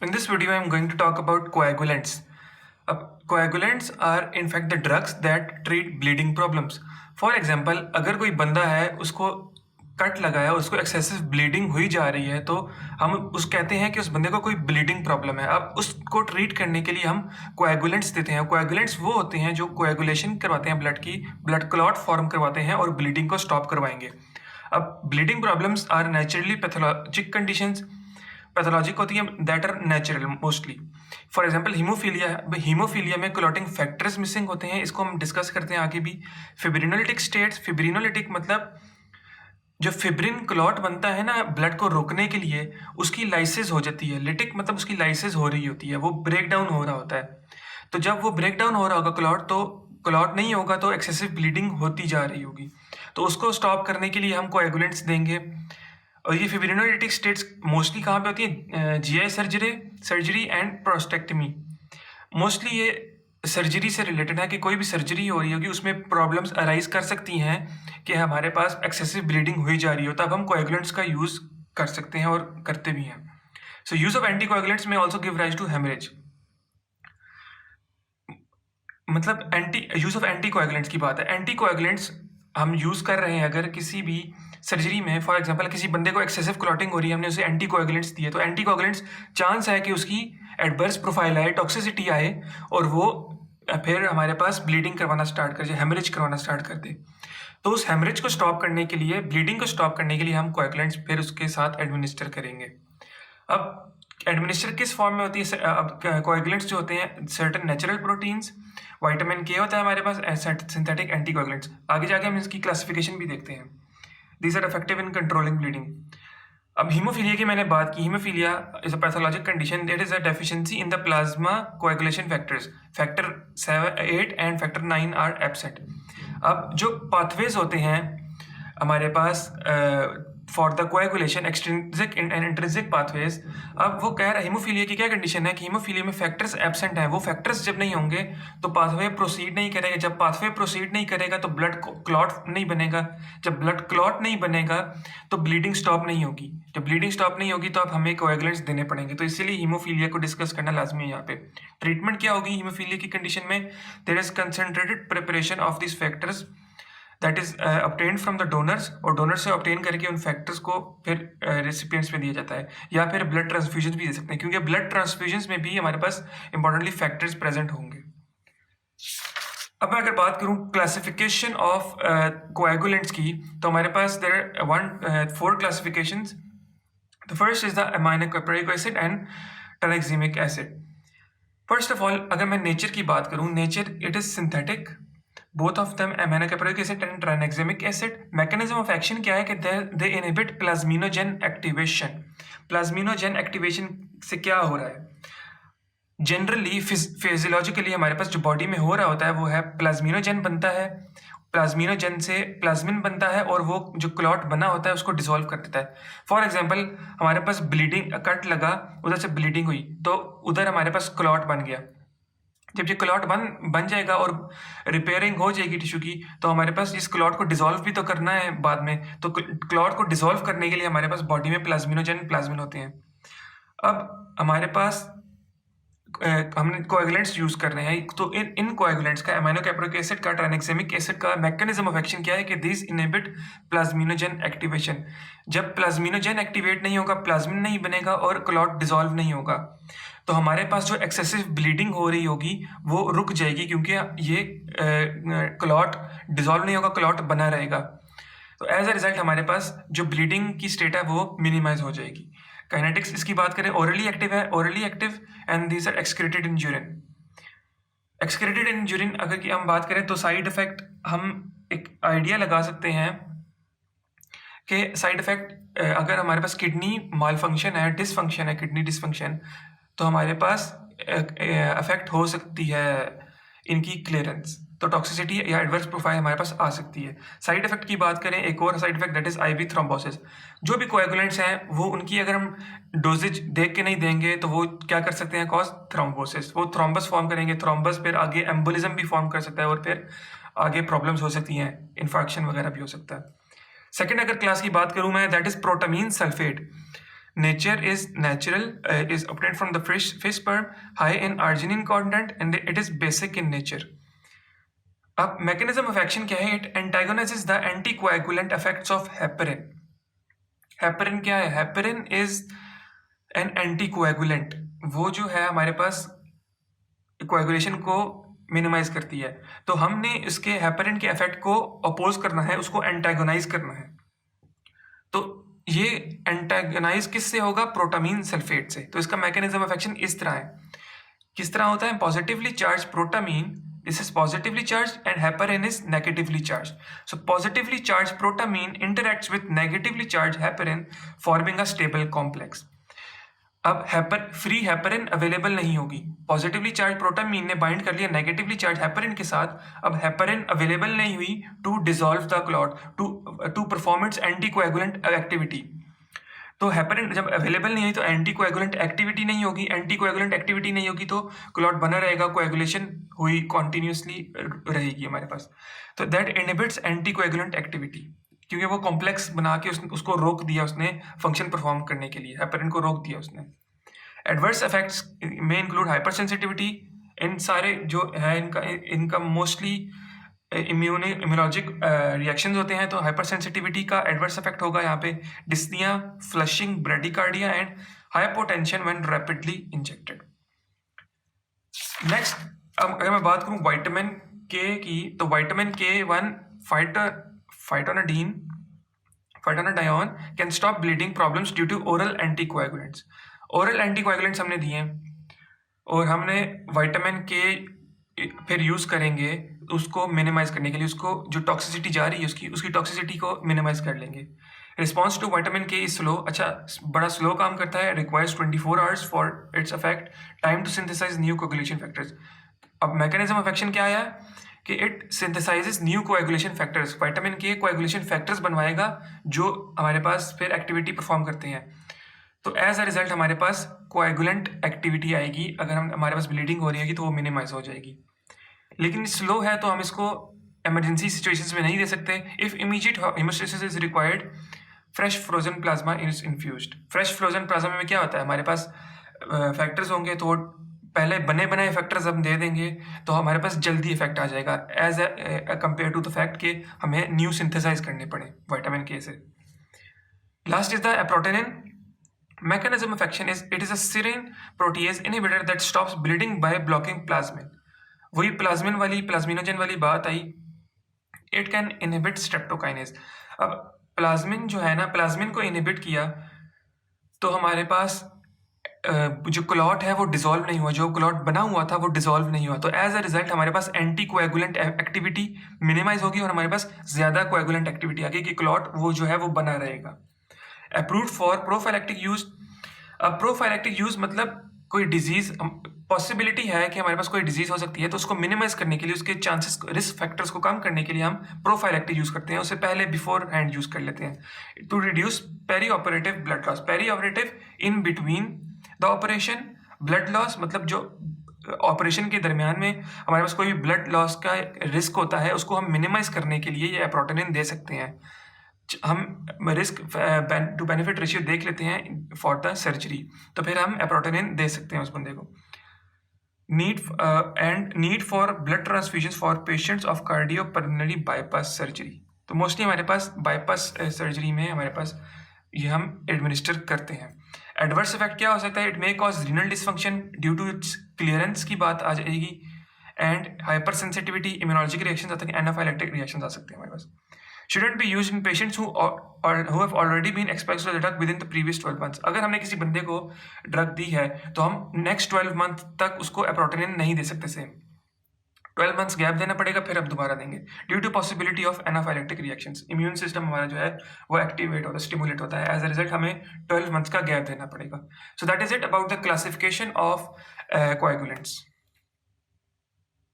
In this video, I am going to talk about coagulants. अब coagulants are in fact the drugs that treat bleeding problems. For example, अगर कोई बंदा है उसको cut लगाया, उसको एक्सेसिव ब्लीडिंग हुई जा रही है, तो हम उस कहते हैं कि उस बंदे को कोई ब्लीडिंग प्रॉब्लम है. अब उसको ट्रीट करने के लिए हम कोएगुलेंट्स देते हैं. कोएगुलेंट्स वो होते हैं जो कोएगुलेशन करवाते हैं ब्लड की, ब्लड क्लॉट फॉर्म करवाते हैं और ब्लीडिंग को स्टॉप करवाएंगे. अब bleeding problems are naturally pathologic conditions. Pathologic होती है that are natural mostly. For example hemophilia में क्लॉटिंग फैक्टर्स मिसिंग होते हैं. इसको हम डिस्कस करते हैं आगे भी. Fibrinolytic states. फिब्रिनोलिटिक मतलब जो फिब्रिन क्लॉट बनता है ना ब्लड को रोकने के लिए, उसकी लाइसिस हो जाती है. लिटिक मतलब उसकी लाइसिस हो रही होती है, वो ब्रेक डाउन हो रहा होता है. तो जब वो ब्रेक डाउन हो रहा होगा क्लॉट, तो क्लॉट नहीं होगा तो एक्सेसिव ब्लीडिंग होती जा रही होगी. तो उसको स्टॉप करने के लिए हम कोएगुलेंट्स देंगे. और ये फिब्रिनोलिटिक स्टेट्स मोस्टली कहाँ पे होती है? GI surgery and prostatectomy. Mostly ये सर्जरी से रिलेटेड है कि कोई भी सर्जरी हो रही होगी उसमें प्रॉब्लम्स अराइज कर सकती हैं कि हमारे पास एक्सेसिव ब्लीडिंग हुई जा रही हो, तब हम कोएगुलेंट्स का यूज़ कर सकते हैं और करते भी हैं. So use of anticoagulants में also give rise to haemorrhage. मतलब यूज़ ऑफ एंटी कोएगुलेंट्स की बात है. एंटी कोएगुलेंट्स हम यूज़ कर रहे हैं अगर किसी भी सर्जरी में. फॉर एग्जांपल किसी बंदे को एक्सेसिव क्लॉटिंग हो रही है, हमने उसे एंटी कोएगुलेंट्स दिए, तो एंटी कोएगुलेंट्स चांस है कि उसकी एडवर्स प्रोफाइल आए, टॉक्सिसिटी आए और वो फिर हमारे पास ब्लीडिंग करवाना स्टार्ट कर जाए, हेमरेज करवाना स्टार्ट कर दे. तो उस हेमरेज को स्टॉप करने के लिए, ब्लीडिंग को स्टॉप करने के लिए हम कोएगुलेंट्स फिर उसके साथ एडमिनिस्टर करेंगे. अब एडमिनिस्टर किस फॉर्म में होती है? अब कोएगुलेंट्स जो होते हैं सर्टेन नेचुरल प्रोटीन्स, विटामिन के होता है हमारे पास, सिंथेटिक एंटीकोएगुलेंट्स. आगे जाके हम इसकी क्लासिफिकेशन भी देखते हैं. These are effective in controlling bleeding. अब हीमोफीलिया की मैंने बात की. Haemophilia is a pathologic condition that is a deficiency in the plasma coagulation factors. Factor 8 and factor 9 are absent. अब जो पाथवेज होते हैं हमारे पास for the coagulation, extrinsic and intrinsic pathways. अब वो कह रहा है हीमोफीलिया की क्या कंडीशन है कि हीमोफीलिया में फैक्टर्स एब्सेंट हैं. वो फैक्टर्स जब नहीं होंगे तो पाथवे प्रोसीड नहीं करेगा. जब पाथवे प्रोसीड नहीं करेगा तो ब्लड क्लॉट नहीं बनेगा. जब ब्लड क्लॉट नहीं बनेगा तो ब्लीडिंग स्टॉप नहीं होगी. जब ब्लीडिंग स्टॉप नहीं होगी तो अब हमें कोएगुलेंट्स देने पड़ेंगे. तो इसीलिए हीमोफीलिया को डिस्कस करना लाजमी है यहाँ पे. ट्रीटमेंट क्या होगी हीमोफीलिया की कंडीशन में? There is concentrated preparation of this factors that is obtained from the donors, और डोनर से ऑब्टेन करके उन फैक्टर्स को फिर रेसिपिएंट्स में दिया जाता है. या फिर ब्लड ट्रांसफ्यूजन भी दे सकते हैं, क्योंकि ब्लड ट्रांसफ्यूजन में भी हमारे पास इंपॉर्टेंटली फैक्टर्स प्रेजेंट होंगे. अब मैं अगर बात करूं क्लासिफिकेशन ऑफ कोएगुलेंट्स की, तो हमारे पास there are 4 classifications. The first is the aminocaproic acid and tranexamic acid. First of all अगर मैं नेचर की बात करूं, nature it is synthetic, both of them aminocaproic acid and tranexamic acid. mechanism of action क्या है कि they inhibit plasminogen activation. plasminogen activation से क्या हो रहा है? जनरली फिजियोलॉजिकली हमारे पास जो बॉडी में हो रहा होता है वो है प्लाज्मिनोजेन बनता है. प्लाज्मिनोजेन से प्लाज्मिन बनता है और वो जो क्लॉट बना होता है उसको डिसॉल्व कर देता है. फॉर एग्जांपल हमारे पास ब्लीडिंग कट लगा, उधर से ब्लीडिंग हुई तो उधर हमारे पास क्लॉट बन गया. जब ये क्लॉट बन जाएगा और रिपेयरिंग हो जाएगी टिश्यू की, तो हमारे पास इस क्लॉट को डिसॉल्व भी तो करना है बाद में. तो क्लॉट को डिसॉल्व करने के लिए हमारे पास बॉडी में प्लाज्मिन होते हैं. अब हमारे पास हमने कोएगुलेंट्स यूज कर रहे हैं, तो इन कोएगुलेंट्स का अमाइनोक्लोप्रिक एसिड का, ट्रानेक्सिमिक एसिड का मैकेनिज्म ऑफ एक्शन क्या है कि दिस इनहिबिट प्लाज्मिनोजेन एक्टिवेशन. जब प्लाज्मिनोजेन एक्टिवेट नहीं होगा, प्लाज्मिन नहीं बनेगा और क्लॉट डिसॉल्व नहीं होगा, तो हमारे पास जो एक्सेसिव ब्लीडिंग हो रही होगी वो रुक जाएगी, क्योंकि ये क्लॉट डिसॉल्व नहीं होगा, क्लॉट बना रहेगा. तो एज अ रिजल्ट हमारे पास जो ब्लीडिंग की स्टेट है वो मिनिमाइज हो जाएगी. काइनेटिक्स इसकी बात करें, ओरली एक्टिव है, orally active and these are excreted in urine. Excreted in urine अगर की हम बात करें तो साइड इफेक्ट हम एक आइडिया लगा सकते हैं कि साइड इफेक्ट अगर हमारे पास किडनी माल फंक्शन है, डिसफंक्शन है, किडनी डिसफंक्शन, तो हमारे पास अफेक्ट हो सकती है इनकी क्लियरेंस. तो टॉक्सिसिटी या एडवर्स प्रोफाइल हमारे पास आ सकती है. साइड इफेक्ट की बात करें, एक और side effect that is IV thrombosis. जो भी कोएगुलेंट्स हैं वो उनकी अगर हम डोजेज देख के नहीं देंगे तो वो क्या कर सकते हैं, कॉज थ्रोम्बोसिस. वो थ्रोम्बस फॉर्म करेंगे, थ्रोम्बस फिर आगे एम्बोलिज्म भी फॉर्म कर सकता है और फिर आगे प्रॉब्लम्स हो सकती हैं, इन्फेक्शन वगैरह भी हो सकता है. सेकेंड अगर क्लास की बात करूँ मैं, that is protamine sulphate. nature is natural, is obtained from the fish sperm, high in arginine content, and it is basic in nature. अब mechanism of action क्या है? It antagonizes the anticoagulant effects of heparin. Heparin क्या है? Heparin is an anticoagulant, वो जो है हमारे पास coagulation को मिनिमाइज करती है। तो हमने इसके हेपरिन के इफेक्ट को अपोज करना है, उसको एंटागोनाइज करना है। तो ये एंटागोनाइज किससे होगा? प्रोटामीन सल्फेट से। तो इसका मैकेनिज्म ऑफ एक्शन इस तरह है। किस तरह होता है? Positively charge protamine, this is positively charged and heparin is negatively charged. So positively charged protamine interacts with negatively charged heparin forming a stable complex. अब फ्री हेपरिन अवेलेबल नहीं होगी। पॉजिटिवली चार्ज प्रोटामीन ने bind कर लिया negatively charge heparin के साथ। अब heparin available नहीं हुई to dissolve the clot, to perform its anticoagulant activity. तो हेपरिन जब अवेलेबल नहीं हुई तो एंटीकोएगुलेंट एक्टिविटी नहीं होगी। एंटीकोएगुलेंट एक्टिविटी नहीं होगी तो क्लॉट बना रहेगा, कोएगुलेशन हुई कॉन्टिन्यूसली रहेगी हमारे पास। तो दैट इनहिबिट्स एंटीकोएगुलेंट एक्टिविटी, क्योंकि वो कॉम्प्लेक्स बना के उसको रोक दिया, उसने फंक्शन परफॉर्म करने के लिए हेपरिन को रोक दिया उसने। एडवर्स इफेक्ट्स में इंक्लूड हाइपर सेंसिटिविटी। इन सारे जो है इनका मोस्टली इम्यूनोलॉजिक रिएक्शंस होते हैं। तो हाइपर सेंसिटिविटी का एडवर्स इफेक्ट होगा यहाँ पे dyspnoea, flushing, bradycardia and hypotension when rapidly injected. Next, अब अगर मैं बात करूँ विटामिन के की, तो vitamin K1 phytonadione can stop bleeding problems due to oral anticoagulants. Oral anticoagulants हमने दिए हैं और हमने विटामिन के फिर यूज़ करेंगे उसको मिनिमाइज करने के लिए, उसको जो टॉक्सिसिटी जा रही है उसकी टॉक्सिसिटी को मिनिमाइज कर लेंगे। Response to vitamin K is slow, अच्छा बड़ा स्लो काम करता है। Requires 24 hours for its effect. Time to synthesize new coagulation factors. अब मैकेनिज्म ऑफ एक्शन क्या आया कि it synthesizes new coagulation factors. Vitamin K coagulation factors बनवाएगा जो हमारे पास फिर एक्टिविटी परफॉर्म करते हैं। तो एज अ रिजल्ट हमारे पास कोएगुलेंट एक्टिविटी आएगी। अगर हमारे पास ब्लीडिंग हो रही है तो वो मिनिमाइज हो जाएगी। लेकिन स्लो है तो हम इसको इमरजेंसी सिचुएशंस में नहीं दे सकते। If immediate haemostasis is required, fresh frozen plasma is infused. Fresh frozen plasma में क्या होता है? हमारे पास फैक्टर्स होंगे तो पहले बने बनाए फैक्टर्स हम दे देंगे तो हमारे पास जल्दी इफेक्ट आ जाएगा as compared to the fact कि हमें न्यू सिंथेसाइज करने पड़े विटामिन के से। Last is the aprotinin. Mechanism of action is it is a serine protease inhibitor that stops bleeding by blocking plasmin. वही प्लाज्मिनोजन वाली बात आई। It can inhibit streptokinase. अब प्लाज्मिन जो है ना, प्लाज्मिन को इनहिबिट किया तो हमारे पास जो क्लॉट है वो डिसॉल्व नहीं हुआ, जो क्लॉट बना हुआ था वो डिसॉल्व नहीं हुआ। तो एज अ रिजल्ट हमारे पास एंटी कोएगुलेंट एक्टिविटी मिनिमाइज होगी और हमारे पास ज़्यादा कोएगुलेंट एक्टिविटी आगे कि क्लॉट वो जो है वो बना रहेगा। Approved for prophylactic use. अब प्रोफाइलैक्टिक यूज मतलब कोई डिजीज पॉसिबिलिटी है कि हमारे पास कोई डिजीज हो सकती है तो उसको मिनिमाइज करने के लिए, उसके चांसेस रिस्क फैक्टर्स को कम करने के लिए हम प्रोफाइलैक्टिक यूज करते हैं। उससे पहले बिफोर हैंड यूज कर लेते हैं to reduce perioperative blood loss. Perioperative in between the operation, blood loss मतलब जो ऑपरेशन के दरमियान में हमारे पास कोई भी ब्लड लॉस का रिस्क होता है उसको हम मिनिमाइज करने के लिए ये एप्रोटेनिन दे सकते हैं। हम रिस्क टू बेनिफिट रेशियो देख लेते हैं फॉर द सर्जरी, तो फिर हम एप्रोटेनिन दे सकते हैं उस बंदे को। Need for blood transfusion for patients of cardiopulmonary bypass surgery. तो मोस्टली हमारे पास बाईपास सर्जरी में हमारे पास ये हम एडमिनिस्टर करते हैं। एडवर्स इफेक्ट क्या हो सकता है? It may cause renal dysfunction due to its clearance की बात आ जाएगी and hypersensitivity, immunologic reaction आ सकते हैं, एनाफाइलेक्टिक रिएक्शन आ सकते हैं हमारे पास। Shouldn't be used in patients who have already been exposed to the drug within the previous 12 months. अगर हमने किसी बंदे को ड्रग दी है तो हम नेक्स्ट 12 मंथ तक उसको एप्रोटेनिन नहीं दे सकते सेम। 12 मंथ्स गैप देना पड़ेगा फिर अब दोबारा देंगे due to possibility of anaphylactic reactions. Immune system हमारा जो है वो एक्टिवेट होता है, स्टिमुलेट होता है। एज अ रिजल्ट हमें 12 मंथ्स का गैप देना पड़ेगा। So that is it about the classification of coagulants.